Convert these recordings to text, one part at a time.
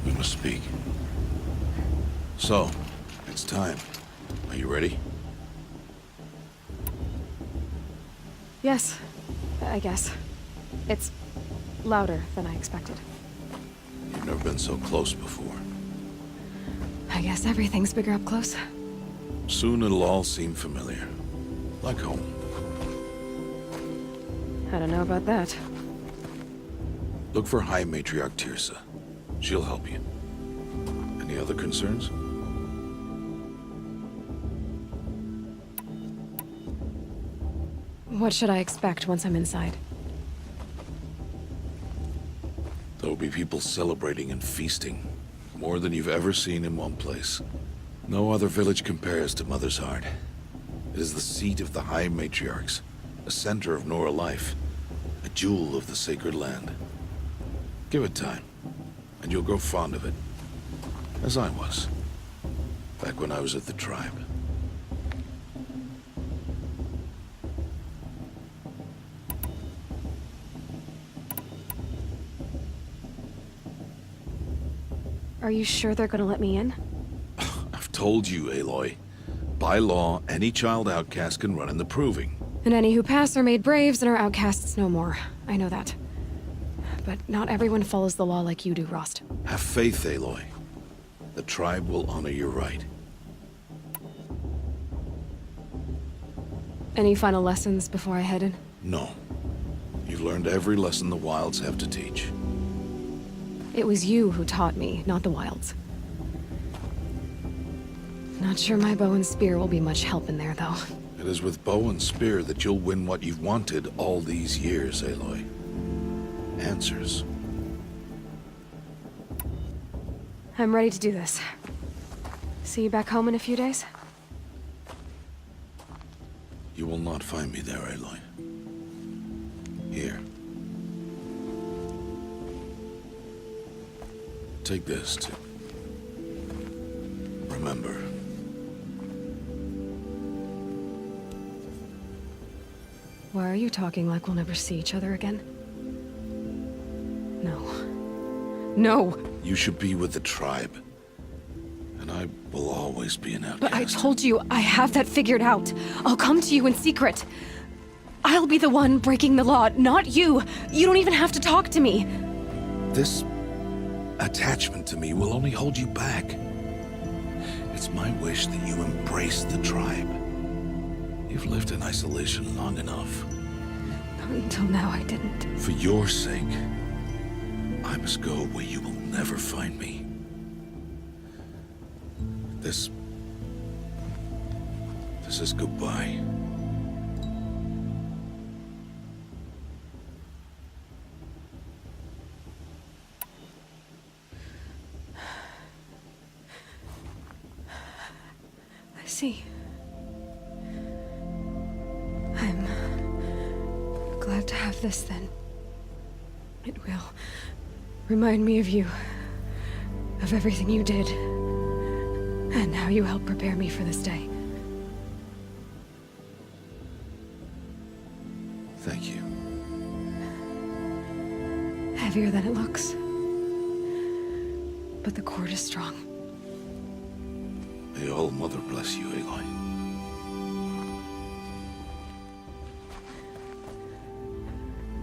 We must speak. So, it's time. Are you ready? Yes, I guess. It's louder than I expected. You've never been so close before. I guess everything's bigger up close. Soon it'll all seem familiar. Like home. I don't know about that. Look for High Matriarch Tirsa. She'll help you. Any other concerns? What should I expect once I'm inside? There'll be people celebrating and feasting. More than you've ever seen in one place. No other village compares to Mother's Heart. It is the seat of the High Matriarchs, a center of Nora life, a jewel of the sacred land. Give it time, and you'll grow fond of it. As I was, back when I was at the tribe. Are you sure they're gonna let me in? I've told you, Aloy. By law, any child outcast can run in the Proving. And any who pass are made braves and are outcasts no more. I know that. But not everyone follows the law like you do, Rost. Have faith, Aloy. The tribe will honor your right. Any final lessons before I head in? No. You've learned every lesson the Wilds have to teach. It was you who taught me, not the Wilds. Not sure my bow and spear will be much help in there, though. It is with bow and spear that you'll win what you've wanted all these years, Aloy. Answers. I'm ready to do this. See you back home in a few days? You will not find me there, Aloy. Here. Take this to remember. Why are you talking like we'll never see each other again? No. No! You should be with the tribe. And I will always be an outcast. But I told you, I have that figured out. I'll come to you in secret. I'll be the one breaking the law, not you. You don't even have to talk to me. This attachment to me will only hold you back. It's my wish that you embrace the tribe. You've lived in isolation long enough. Until now, I didn't. For your sake, I must go where you will never find me. This is goodbye. I see. I'm glad to have this then. It will remind me of you, of everything you did, and how you helped prepare me for this day. Thank you. Heavier than it looks. But the cord is strong. May All Mother bless you, Aloy.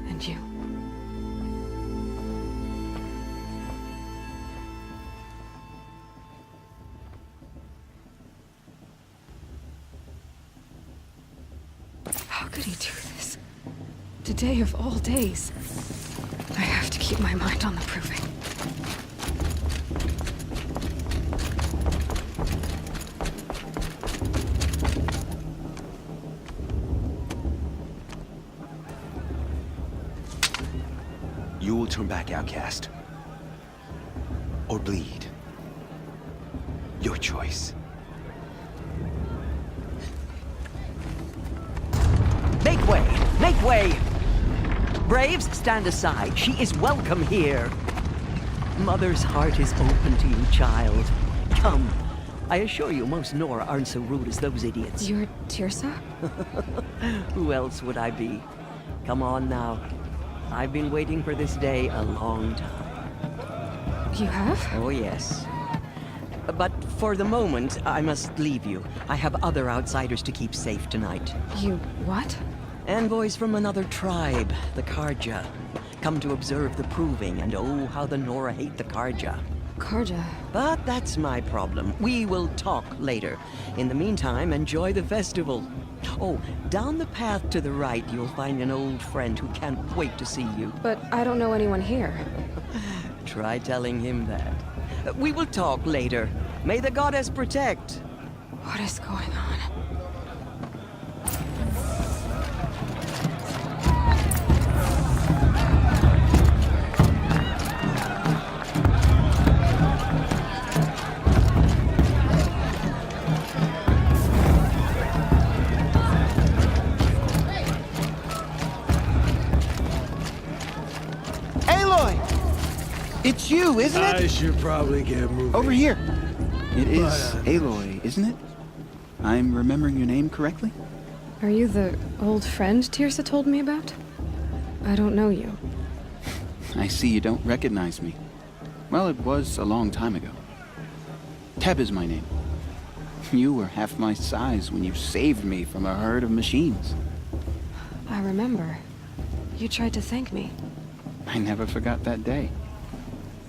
And you. How could he do this? Today of all days. I have to keep my mind on the Proving. You will turn back, outcast. Or bleed. Your choice. Make way! Make way! Braves, stand aside. She is welcome here. Mother's heart is open to you, child. Come. I assure you, most Nora aren't so rude as those idiots. You're Tirsa? Who else would I be? Come on now. I've been waiting for this day a long time. You have? Oh, yes. But for the moment, I must leave you. I have other outsiders to keep safe tonight. You what? Envoys from another tribe, the Karja. Come to observe the proving, and oh, how the Nora hate the Karja. Karja. But that's my problem. We will talk later. In the meantime, enjoy the festival. Oh, down the path to the right, you'll find an old friend who can't wait to see you. But I don't know anyone here. Try telling him that. We will talk later. May the goddess protect. What is going on? Aloy! It's you, isn't I it? should probably get moving. Over here. It is But, Aloy, isn't it? I'm remembering your name correctly? Are you the old friend Tirsa told me about? I don't know you. I see you don't recognize me. Well, it was a long time ago. Teb is my name. You were half my size when you saved me from a herd of machines. I remember. You tried to thank me. I never forgot that day.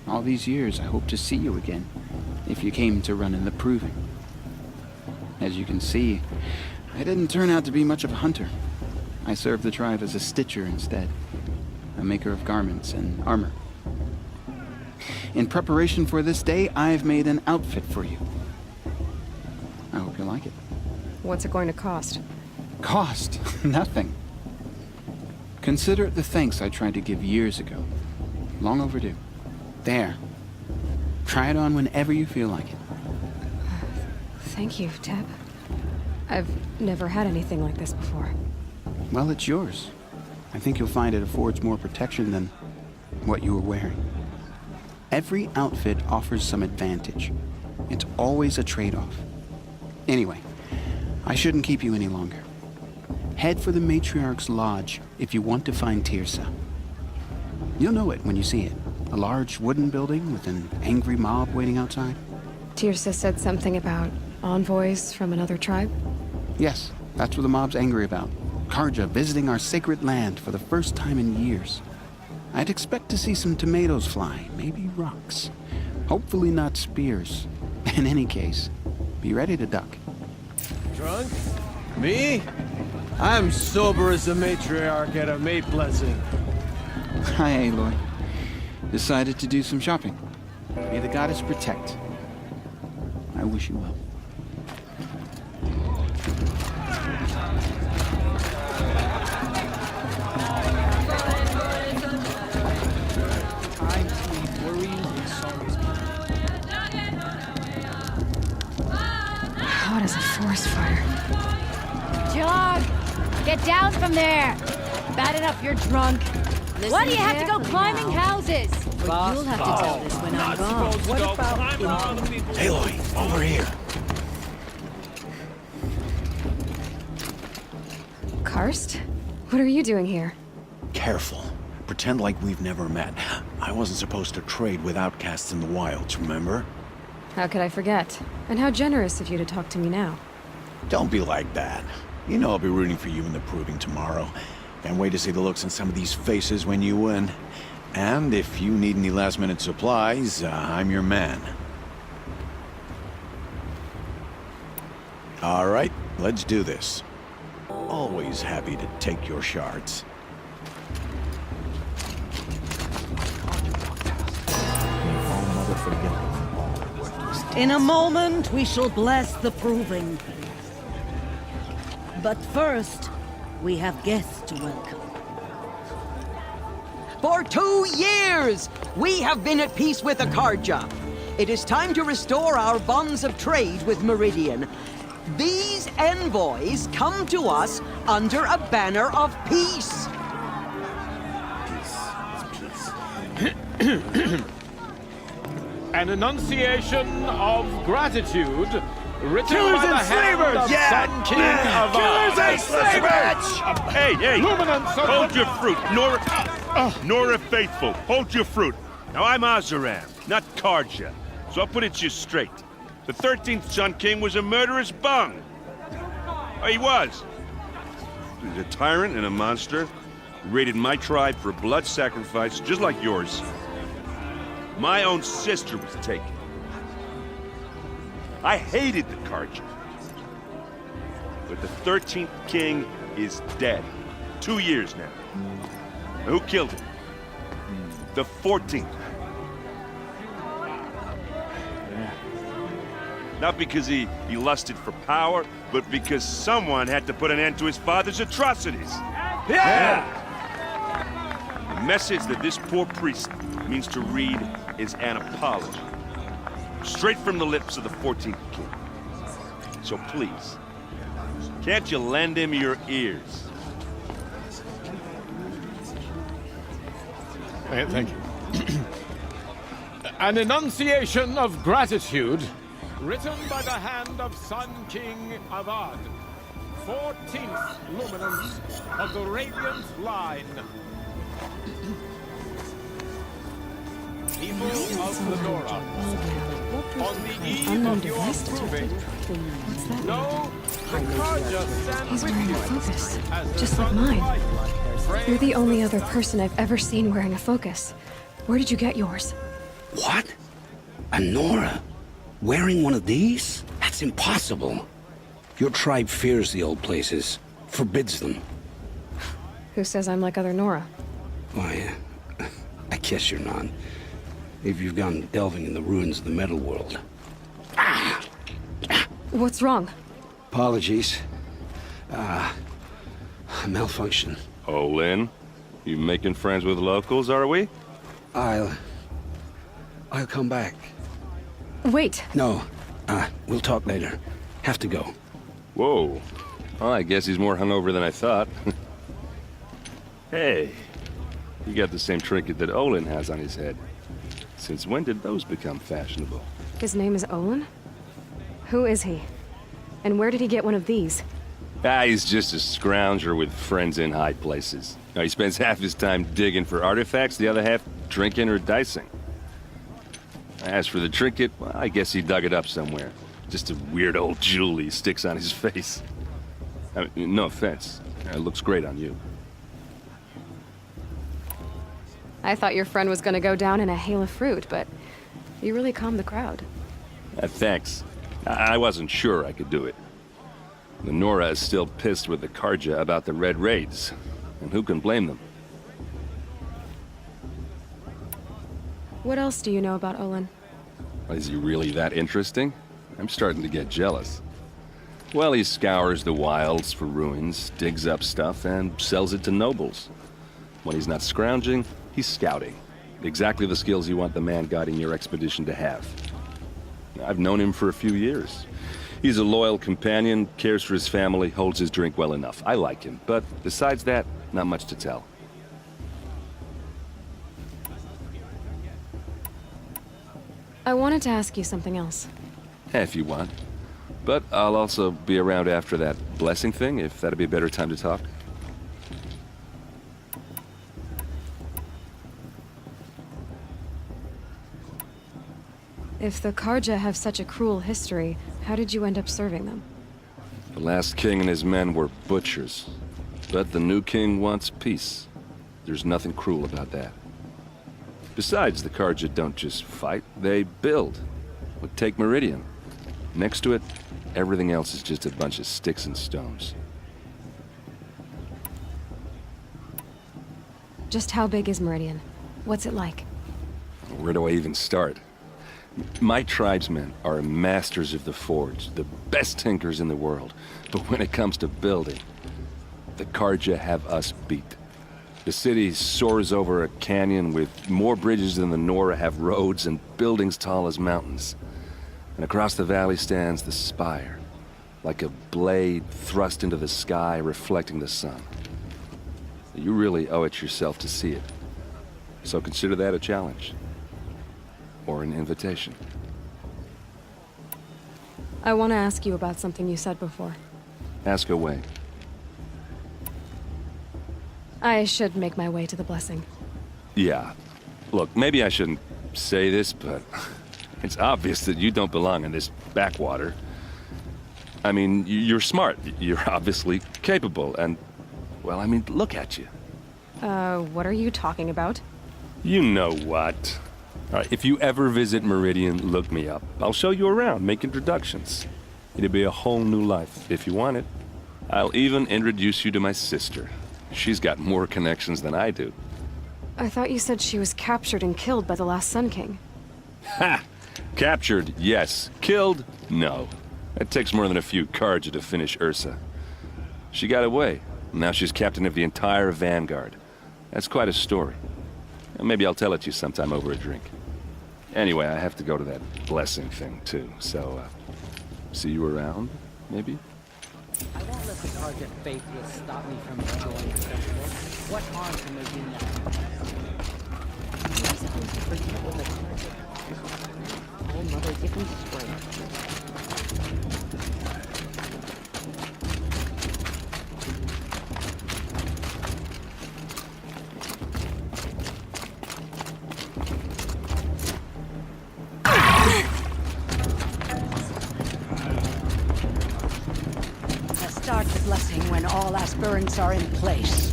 All these years, I hope to see you again, if you came to run in the proving. As you can see, I didn't turn out to be much of a hunter. I served the tribe as a stitcher instead, a maker of garments and armor. In preparation for this day, I've made an outfit for you. I hope you like it. What's it going to cost? Cost? Nothing. Consider it the thanks I tried to give years ago. Long overdue. There. Try it on whenever you feel like it. Thank you, Teb. I've never had anything like this before. Well, it's yours. I think you'll find it affords more protection than what you were wearing. Every outfit offers some advantage. It's always a trade-off. Anyway, I shouldn't keep you any longer. Head for the Matriarch's Lodge if you want to find Tirsa. You'll know it when you see it. A large wooden building with an angry mob waiting outside. Tirsa said something about envoys from another tribe? Yes, that's what the mob's angry about. Karja visiting our sacred land for the first time in years. I'd expect to see some tomatoes fly, maybe rocks. Hopefully not spears. In any case, be ready to duck. Drunk? Me? I'm sober as a matriarch at a mate blessing. Hi, Aloy. Decided to do some shopping. May the goddess protect. I wish you well. Hot as a forest fire. Jog! Get down from there! Bad enough you're drunk. Why do you have to go climbing houses? Well, you'll have to tell this when I'm gone. What about Aloy, over here. Karst? What are you doing here? Careful. Pretend like we've never met. I wasn't supposed to trade with outcasts in the wilds, remember? How could I forget? And how generous of you to talk to me now. Don't be like that. You know I'll be rooting for you in the proving tomorrow. Can't wait to see the looks on some of these faces when you win. And if you need any last-minute supplies, I'm your man. All right, let's do this. Always happy to take your shards. In a moment, we shall bless the proving. But first, we have guests to welcome. For 2 years, we have been at peace with the Karja. It is time to restore our bonds of trade with Meridian. These envoys come to us under a banner of peace. An enunciation of gratitude written Killers by the and hand slavers! of Sun King of Killers and slavers! Hey, Hey, Luminance of hold your fruit. Nora Faithful, hold your fruit. Now, I'm Ozeram, not Karja, so I'll put it to you straight. The 13th Sun King was a murderous bung. Oh, he was. He's a tyrant and a monster. He raided my tribe for blood sacrifice, just like yours. My own sister was taken. I hated the Karja. But the 13th King is dead. 2 years now. Now, who killed him? The 14th. Not because he lusted for power, but because someone had to put an end to his father's atrocities. Yeah! The message that this poor priest means to read is an apology. Straight from the lips of the 14th King. So please, can't you lend him your ears? Thank you. An enunciation of gratitude, written by the hand of Sun King Avad, 14th luminance of the Radiant Line. People of the Nora, on the eve of your proving, know the Karja stand He's with wearing you a focus, as the just like sun's mine. light. You're the only other person I've ever seen wearing a focus. Where did you get yours? What? A Nora? Wearing one of these? That's impossible. Your tribe fears the old places, forbids them. Who says I'm like other Nora? Why, I guess you're not. If you've gone delving in the ruins of the metal world. What's wrong? Apologies. A malfunction. Oh, Lynn, you making friends with locals, are we? I'll come back. Wait. No, we'll talk later. Have to go. Whoa. Well, I guess he's more hungover than I thought. Hey, you got the same trinket that Olin has on his head. Since when did those become fashionable? His name is Olin? Who is he? And where did he get one of these? He's just a scrounger with friends in high places. Now, he spends half his time digging for artifacts, the other half drinking or dicing. As for the trinket, well, I guess he dug it up somewhere. Just a weird old jewel he sticks on his face. I mean, no offense. It looks great on you. I thought your friend was gonna go down in a hail of fruit, but you really calmed the crowd. Thanks. I wasn't sure I could do it. The Nora is still pissed with the Karja about the Red Raids, and who can blame them? What else do you know about Olin? Is he really that interesting? I'm starting to get jealous. Well, he scours the wilds for ruins, digs up stuff, and sells it to nobles. When he's not scrounging, he's scouting. Exactly the skills you want the man guiding your expedition to have. I've known him for a few years. He's a loyal companion, cares for his family, holds his drink well enough. I like him, but besides that, not much to tell. I wanted to ask you something else. If you want. But I'll also be around after that blessing thing, if that'd be a better time to talk. If the Karja have such a cruel history, how did you end up serving them? The last king and his men were butchers. But the new king wants peace. There's nothing cruel about that. Besides, the Karja don't just fight, they build. But take Meridian. Next to it, everything else is just a bunch of sticks and stones. Just how big is Meridian? What's it like? Where do I even start? My tribesmen are masters of the forge, the best tinkers in the world. But when it comes to building, the Karja have us beat. The city soars over a canyon with more bridges than the Nora have roads and buildings tall as mountains. And across the valley stands the spire, like a blade thrust into the sky reflecting the sun. You really owe it yourself to see it. So consider that a challenge. Or an invitation. I want to ask you about something you said before. Ask away. I should make my way to the blessing. Yeah. Look, maybe I shouldn't say this, but it's obvious that you don't belong in this backwater. I mean, you're smart. You're obviously capable, and, well, I mean, look at you. What are you talking about? You know what. All right, if you ever visit Meridian, look me up. I'll show you around, make introductions. It'll be a whole new life, if you want it. I'll even introduce you to my sister. She's got more connections than I do. I thought you said she was captured and killed by the last Sun King. Ha! Captured, yes. Killed, no. It takes more than a few cards to finish Ursa. She got away. Now she's captain of the entire Vanguard. That's quite a story. Maybe I'll tell it to you sometime over a drink. Anyway, I have to go to that blessing thing, too. So, see you around, maybe? I won't let the Target faithless stop me from enjoying the festival. What harm can there be now? I'm supposed to forget what the Target... Oh, mother, give me strength. Start the blessing when all aspirants are in place.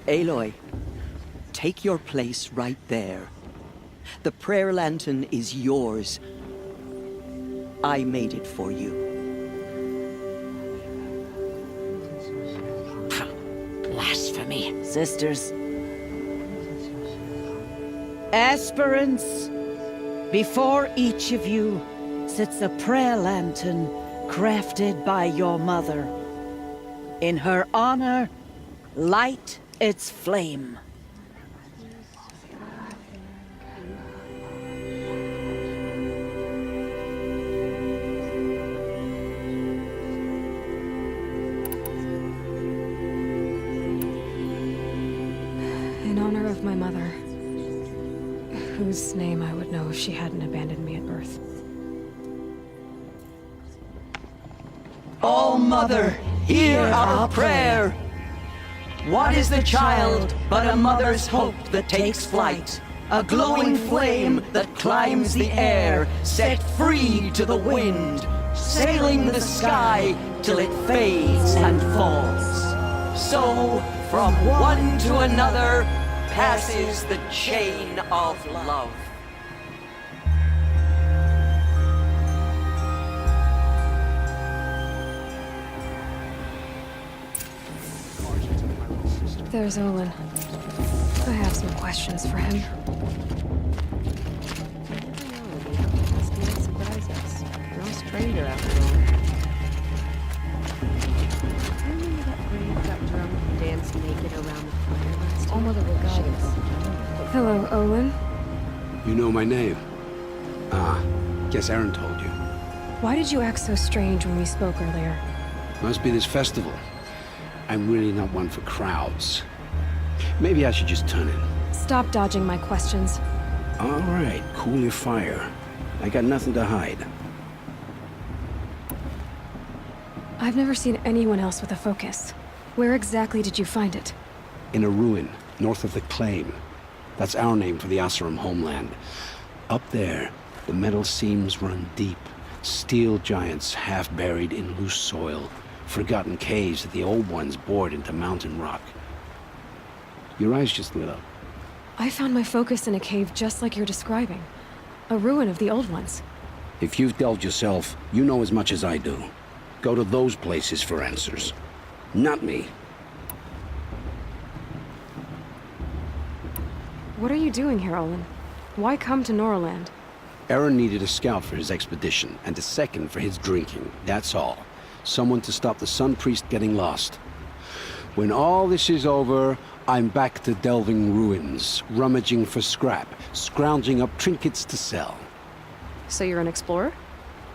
Aloy, take your place right there. The prayer lantern is yours. I made it for you. Blasphemy. Sisters. Aspirants, before each of you sits a prayer lantern crafted by your mother. In her honor, light its flame. In honor of my mother, whose name I would know if she hadn't abandoned me at birth. Oh, Mother, hear our prayer. What is the child but a mother's hope that takes flight? A glowing flame that climbs the air, set free to the wind, sailing the sky till it fades and falls. So, from one to another, passes the chain of love. There's Olin. I have some questions for him. No stranger after all. Remember that Brave got drunk and danced naked around the fire last time? Oh, Mother will guide us. Hello, Olin. You know my name? Ah, guess Aaron told you. Why did you act so strange when we spoke earlier? Must be this festival. I'm really not one for crowds. Maybe I should just turn in. Stop dodging my questions. All right, cool your fire. I got nothing to hide. I've never seen anyone else with a focus. Where exactly did you find it? In a ruin, north of the Claim. That's our name for the Asuram homeland. Up there, the metal seams run deep. Steel giants half buried in loose soil. Forgotten caves that the old ones bored into mountain rock. Your eyes just lit up. I found my focus in a cave just like you're describing. A ruin of the old ones. If you've delved yourself, you know as much as I do. Go to those places for answers. Not me. What are you doing here, Olin? Why come to Norland? Aaron needed a scout for his expedition, and a second for his drinking. That's all. Someone to stop the Sun Priest getting lost. When all this is over, I'm back to delving ruins, rummaging for scrap, scrounging up trinkets to sell. So you're an explorer?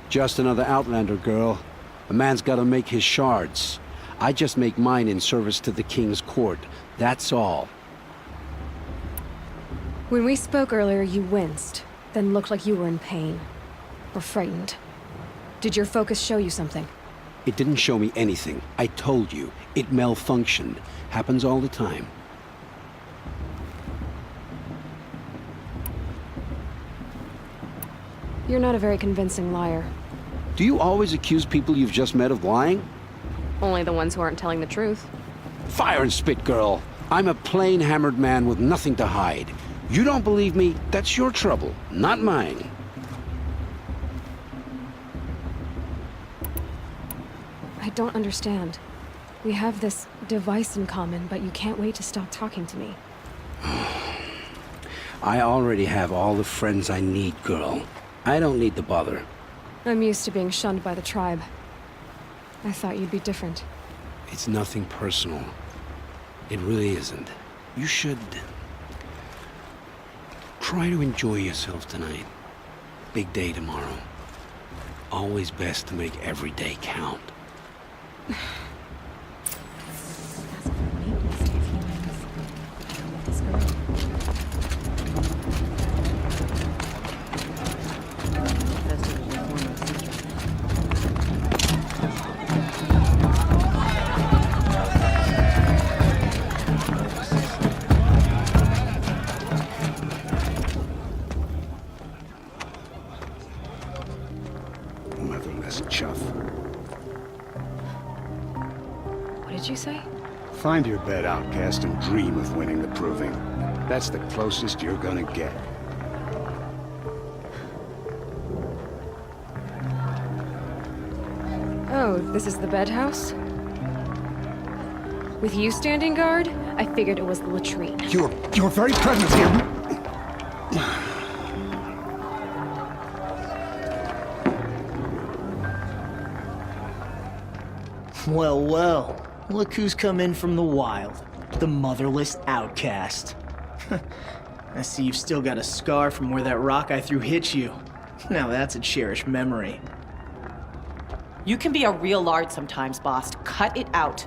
Just another Outlander, girl. A man's gotta make his shards. I just make mine in service to the King's court. That's all. When we spoke earlier, you winced, then looked like you were in pain. Or frightened. Did your focus show you something? It didn't show me anything. I told you. It malfunctioned. Happens all the time. You're not a very convincing liar. Do you always accuse people you've just met of lying? Only the ones who aren't telling the truth. Fire and spit, girl. I'm a plain hammered man with nothing to hide. You don't believe me? That's your trouble, not mine. I don't understand. We have this device in common, but you can't wait to stop talking to me. I already have all the friends I need, girl. I don't need the bother. I'm used to being shunned by the tribe. I thought you'd be different. It's nothing personal. It really isn't. You should try to enjoy yourself tonight. Big day tomorrow. Always best to make every day count. Motherless chuff. What did you say? Find your bed, outcast, and dream of winning the proving. That's the closest you're gonna get. Oh, this is the bedhouse? With you standing guard, I figured it was the latrine. Your very presence here... Well, well. Look who's come in from the wild. The motherless outcast. I see you've still got a scar from where that rock I threw hit you. Now that's a cherished memory. You can be a real lard sometimes, boss. Cut it out.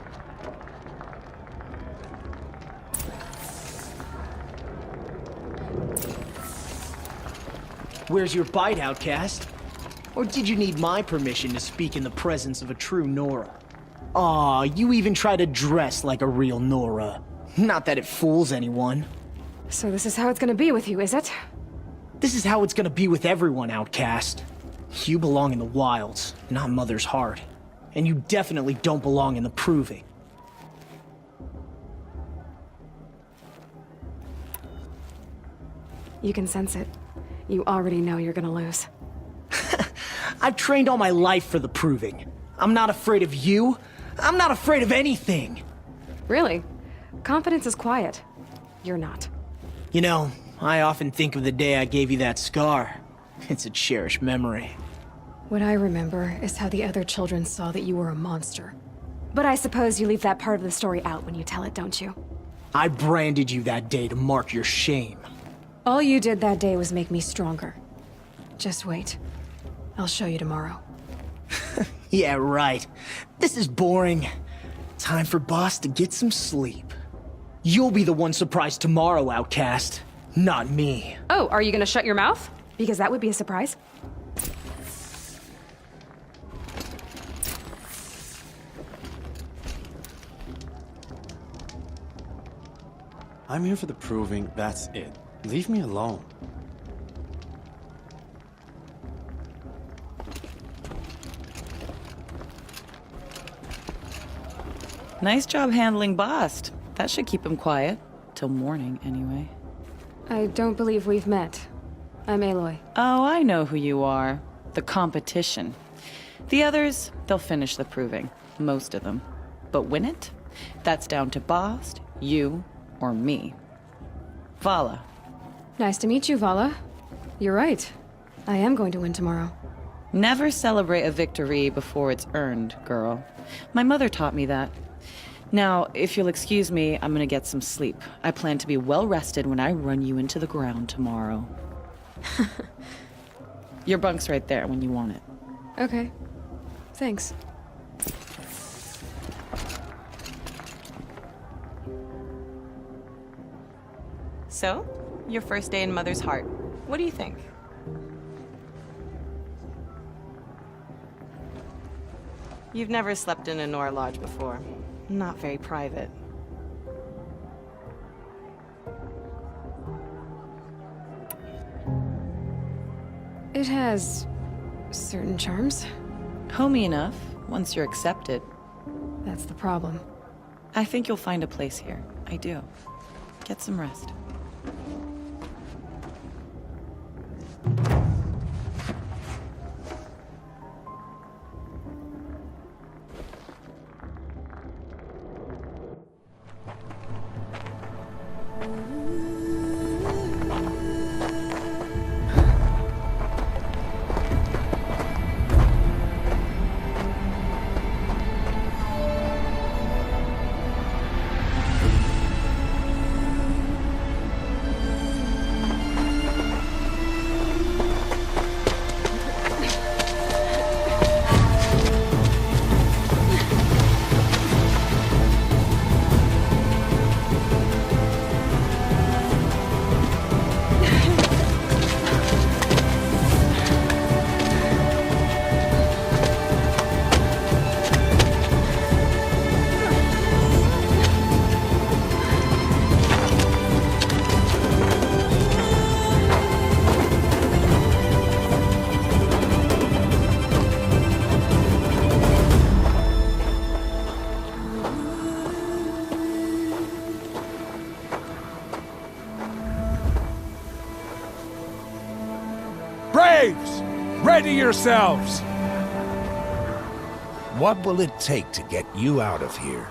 Where's your bite, outcast? Or did you need my permission to speak in the presence of a true Nora? Aw, you even try to dress like a real Nora. Not that it fools anyone. So this is how it's gonna be with you, is it? This is how it's gonna be with everyone, outcast. You belong in the wilds, not Mother's Heart. And you definitely don't belong in the proving. You can sense it. You already know you're gonna lose. I've trained all my life for the proving. I'm not afraid of you. I'm not afraid of anything. Really? Confidence is quiet. You're not. You know, I often think of the day I gave you that scar. It's a cherished memory. What I remember is how the other children saw that you were a monster. But I suppose you leave that part of the story out when you tell it, don't you? I branded you that day to mark your shame. All you did that day was make me stronger. Just wait. I'll show you tomorrow. Yeah, right. This is boring. Time for Boss to get some sleep. You'll be the one surprised tomorrow, outcast. Not me. Oh, are you gonna shut your mouth? Because that would be a surprise. I'm here for the proving, that's it. Leave me alone. Nice job handling Bast. That should keep him quiet. Till morning, anyway. I don't believe we've met. I'm Aloy. Oh, I know who you are. The competition. The others, they'll finish the proving. Most of them. But win it? That's down to Bast, you, or me. Vala. Nice to meet you, Vala. You're right. I am going to win tomorrow. Never celebrate a victory before it's earned, girl. My mother taught me that. Now, if you'll excuse me, I'm gonna get some sleep. I plan to be well rested when I run you into the ground tomorrow. Your bunk's right there when you want it. Okay. Thanks. So, your first day in Mother's Heart. What do you think? You've never slept in a Nora lodge before. Not very private. It has certain charms. Homey enough, once you're accepted. That's the problem. I think you'll find a place here. I do. Get some rest. Braves! Ready yourselves! What will it take to get you out of here?